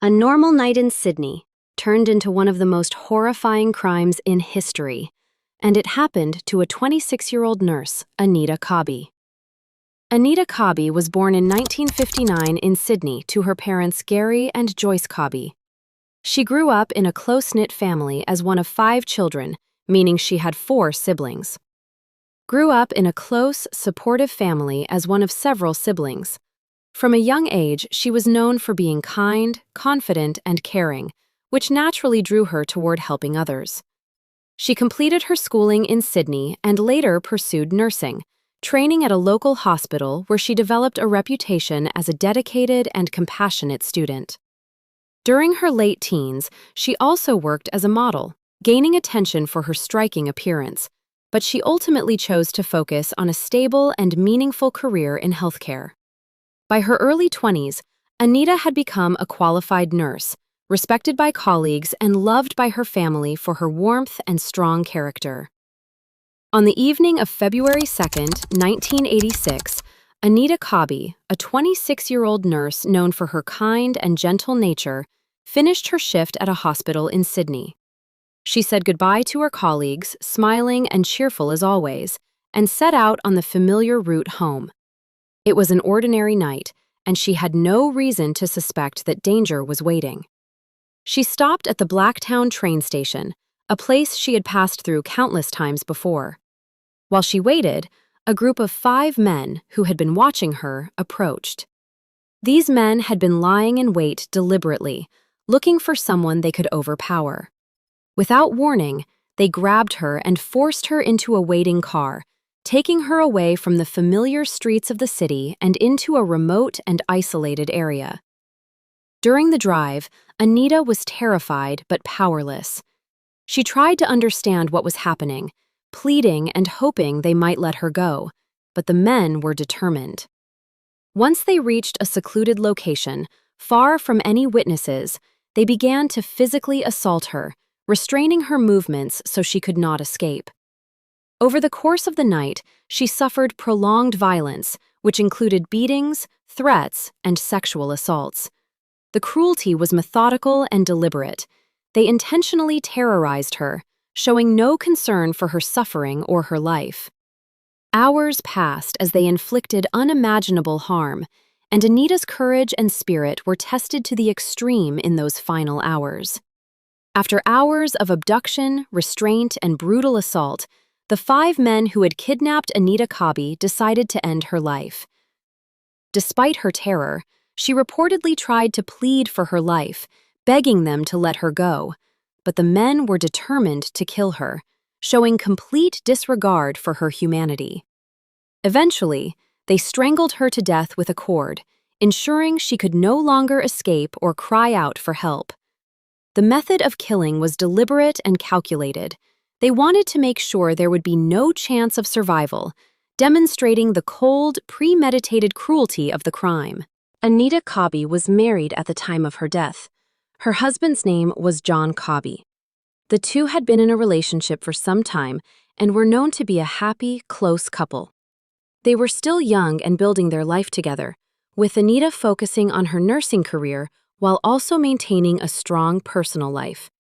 A normal night in Sydney turned into one of the most horrifying crimes in history, and it happened to a 26-year-old nurse, Anita Cobby. Anita Cobby was born in 1959 in Sydney to her parents Gary and Joyce Cobby. She grew up in a close-knit family as one of 5 children, meaning she had 4 siblings. Grew up in a close, supportive family as one of several siblings. From a young age, she was known for being kind, confident, and caring, which naturally drew her toward helping others. She completed her schooling in Sydney and later pursued nursing, training at a local hospital where she developed a reputation as a dedicated and compassionate student. During her late teens, she also worked as a model, gaining attention for her striking appearance, but she ultimately chose to focus on a stable and meaningful career in healthcare. By her early 20s, Anita had become a qualified nurse, respected by colleagues and loved by her family for her warmth and strong character. On the evening of February 2, 1986, Anita Cobby, a 26-year-old nurse known for her kind and gentle nature, finished her shift at a hospital in Sydney. She said goodbye to her colleagues, smiling and cheerful as always, and set out on the familiar route home. It was an ordinary night, and she had no reason to suspect that danger was waiting. She stopped at the Blacktown train station, a place she had passed through countless times before. While she waited, a group of 5 men who had been watching her approached. These men had been lying in wait deliberately, looking for someone they could overpower. Without warning, they grabbed her and forced her into a waiting car, taking her away from the familiar streets of the city and into a remote and isolated area. During the drive, Anita was terrified but powerless. She tried to understand what was happening, pleading and hoping they might let her go, but the men were determined. Once they reached a secluded location, far from any witnesses, they began to physically assault her, restraining her movements so she could not escape. Over the course of the night, she suffered prolonged violence, which included beatings, threats, and sexual assaults. The cruelty was methodical and deliberate. They intentionally terrorized her, showing no concern for her suffering or her life. Hours passed as they inflicted unimaginable harm, and Anita's courage and spirit were tested to the extreme in those final hours. After hours of abduction, restraint, and brutal assault, the 5 men who had kidnapped Anita Cobby decided to end her life. Despite her terror, she reportedly tried to plead for her life, begging them to let her go, but the men were determined to kill her, showing complete disregard for her humanity. Eventually, they strangled her to death with a cord, ensuring she could no longer escape or cry out for help. The method of killing was deliberate and calculated. They wanted to make sure there would be no chance of survival, demonstrating the cold, premeditated cruelty of the crime. Anita Cobby was married at the time of her death. Her husband's name was John Cobby. The two had been in a relationship for some time and were known to be a happy, close couple. They were still young and building their life together, with Anita focusing on her nursing career while also maintaining a strong personal life.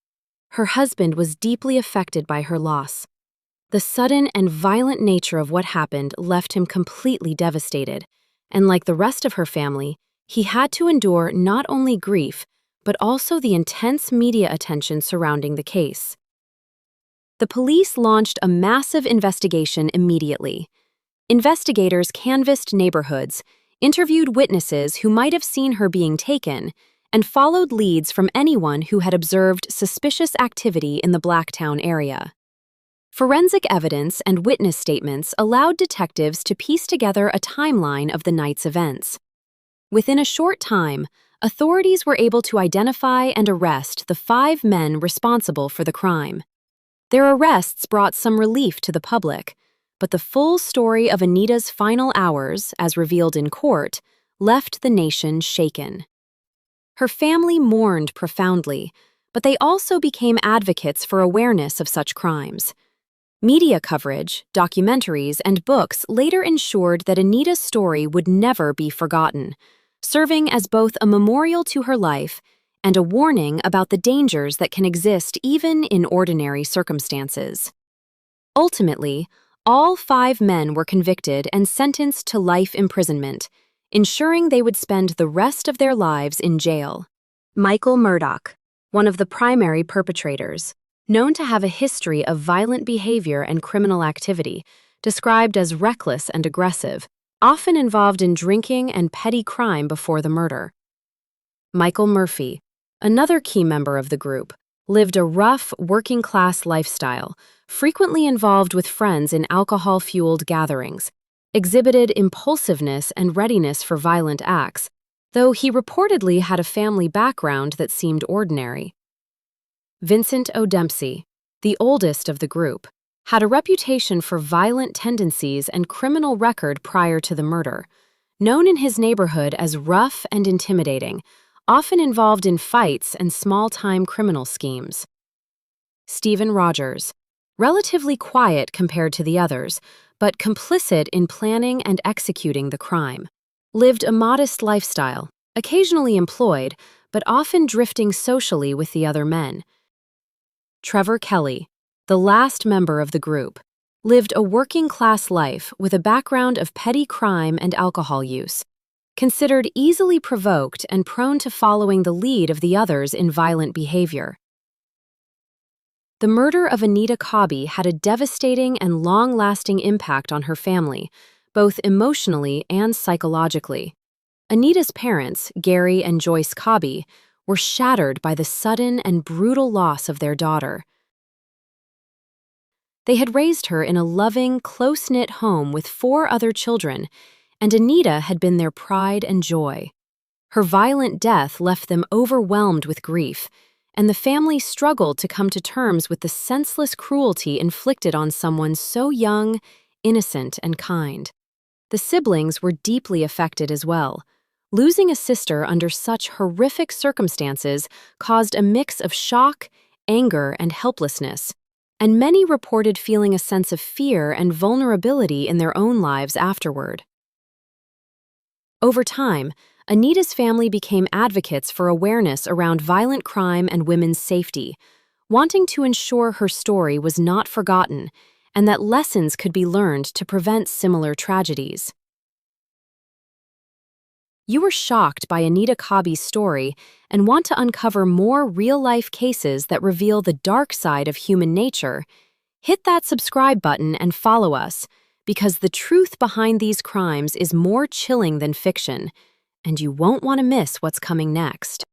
Her husband was deeply affected by her loss. The sudden and violent nature of what happened left him completely devastated, and like the rest of her family, he had to endure not only grief, but also the intense media attention surrounding the case. The police launched a massive investigation immediately. Investigators canvassed neighborhoods, interviewed witnesses who might have seen her being taken, and followed leads from anyone who had observed suspicious activity in the Blacktown area. Forensic evidence and witness statements allowed detectives to piece together a timeline of the night's events. Within a short time, authorities were able to identify and arrest the 5 men responsible for the crime. Their arrests brought some relief to the public, but the full story of Anita's final hours, as revealed in court, left the nation shaken. Her family mourned profoundly, but they also became advocates for awareness of such crimes. Media coverage, documentaries, and books later ensured that Anita's story would never be forgotten, serving as both a memorial to her life and a warning about the dangers that can exist even in ordinary circumstances. Ultimately, all 5 men were convicted and sentenced to life imprisonment, ensuring they would spend the rest of their lives in jail. Michael Murdoch, one of the primary perpetrators, known to have a history of violent behavior and criminal activity, described as reckless and aggressive, often involved in drinking and petty crime before the murder. Michael Murphy, another key member of the group, lived a rough, working-class lifestyle, frequently involved with friends in alcohol-fueled gatherings, exhibited impulsiveness and readiness for violent acts, though he reportedly had a family background that seemed ordinary. Vincent O'Dempsey, the oldest of the group, had a reputation for violent tendencies and criminal record prior to the murder, known in his neighborhood as rough and intimidating, often involved in fights and small-time criminal schemes. Stephen Rogers, relatively quiet compared to the others, but complicit in planning and executing the crime, lived a modest lifestyle, occasionally employed, but often drifting socially with the other men. Trevor Kelly, the last member of the group, lived a working-class life with a background of petty crime and alcohol use, considered easily provoked and prone to following the lead of the others in violent behavior. The murder of Anita Cobby had a devastating and long-lasting impact on her family, both emotionally and psychologically. Anita's parents, Gary and Joyce Cobby, were shattered by the sudden and brutal loss of their daughter. They had raised her in a loving, close-knit home with 4 other children, and Anita had been their pride and joy. Her violent death left them overwhelmed with grief, and the family struggled to come to terms with the senseless cruelty inflicted on someone so young, innocent, and kind. The siblings were deeply affected as well. Losing a sister under such horrific circumstances caused a mix of shock, anger, and helplessness, and many reported feeling a sense of fear and vulnerability in their own lives afterward. Over time, Anita's family became advocates for awareness around violent crime and women's safety, wanting to ensure her story was not forgotten and that lessons could be learned to prevent similar tragedies. You were shocked by Anita Cobby's story and want to uncover more real-life cases that reveal the dark side of human nature? Hit that subscribe button and follow us, because the truth behind these crimes is more chilling than fiction, and you won't want to miss what's coming next.